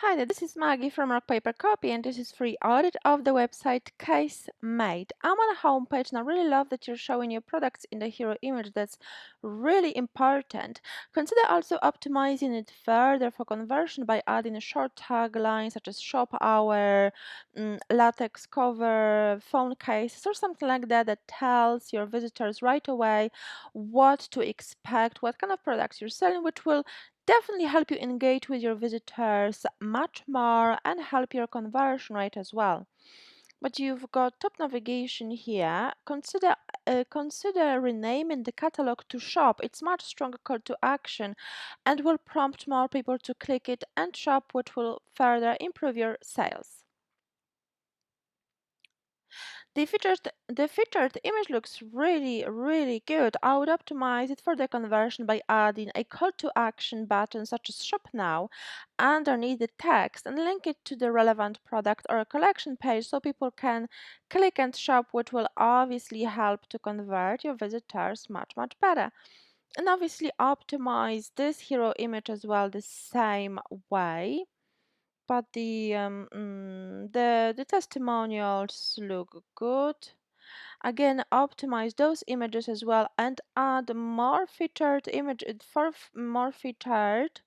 Hi there, this is Maggie from Rock Paper Copy, and this is free audit of the website Case Made. I'm on a homepage and I really love that you're showing your products in the hero image. That's really important. Consider also optimizing it further for conversion by adding a short tagline such as shop hour, latex cover, phone cases, or something like that that tells your visitors right away what to expect, what kind of products you're selling, which will definitely help you engage with your visitors much more and help your conversion rate as well. But you've got top navigation here. Consider renaming the catalog to shop. It's much stronger call to action and will prompt more people to click it and shop, which will further improve your sales. The featured image looks really good. I would optimize it for the conversion by adding a call to action button such as shop now underneath the text and link it to the relevant product or a collection page so people can click and shop, which will obviously help to convert your visitors much better. And obviously optimize this hero image as well the same way. But the testimonials look good. Again, optimize those images as well and add more featured image for more featured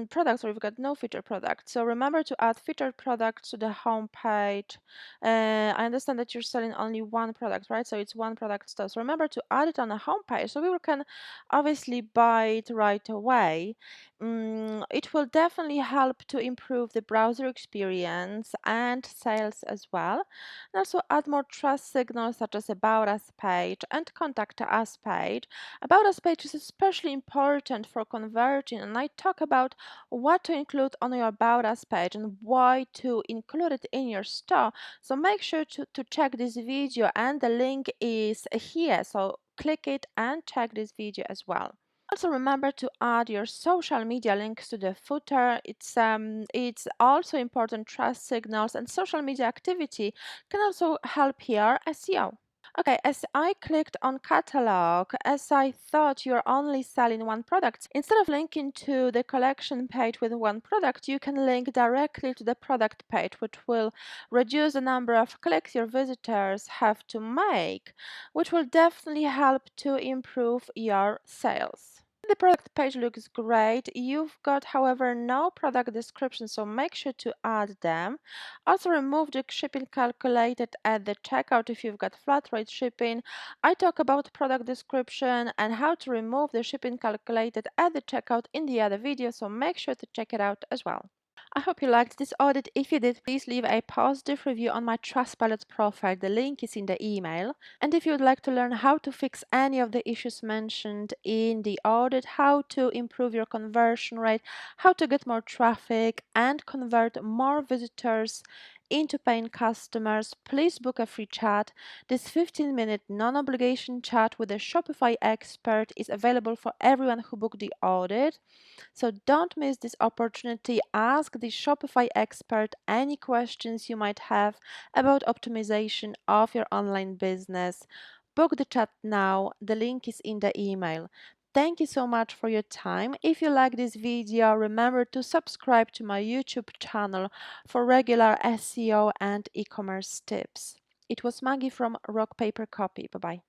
products, or we've got no featured products. So remember to add featured products to the home page. I understand that you're selling only one product, right? So it's one product store. So remember to add it on the home page so people can obviously buy it right away. It will definitely help to improve the browser experience and sales as well. And also add more trust signals such as About Us page and Contact Us page. About Us page is especially important for converting, and I talk about what to include on your About Us page and why to include it in your store. So make sure to check this video, and the link is here. So click it and check this video as well. Also remember to add your social media links to the footer. It's also important. Trust signals and social media activity can also help your SEO. Okay, as I clicked on catalog, as I thought you're only selling one product, instead of linking to the collection page with one product, you can link directly to the product page, which will reduce the number of clicks your visitors have to make, which will definitely help to improve your sales. The product page looks great. You've got, however, no product description, so make sure to add them. Also, remove the shipping calculated at the checkout if you've got flat rate shipping. I talk about product description and how to remove the shipping calculated at the checkout in the other video, so make sure to check it out as well. I hope you liked this audit. If you did, please leave a positive review on my Trustpilot profile. The link is in the email. And if you would like to learn how to fix any of the issues mentioned in the audit, how to improve your conversion rate, how to get more traffic and convert more visitors into paying customers, please book a free chat. This 15-minute non-obligation chat with a Shopify expert is available for everyone who booked the audit. So don't miss this opportunity. Ask the Shopify expert any questions you might have about optimization of your online business. Book the chat now. The link is in the email. Thank you so much for your time. If you like this video, remember to subscribe to my YouTube channel for regular SEO and e-commerce tips. It was Maggie from Rock Paper Copy. Bye-bye.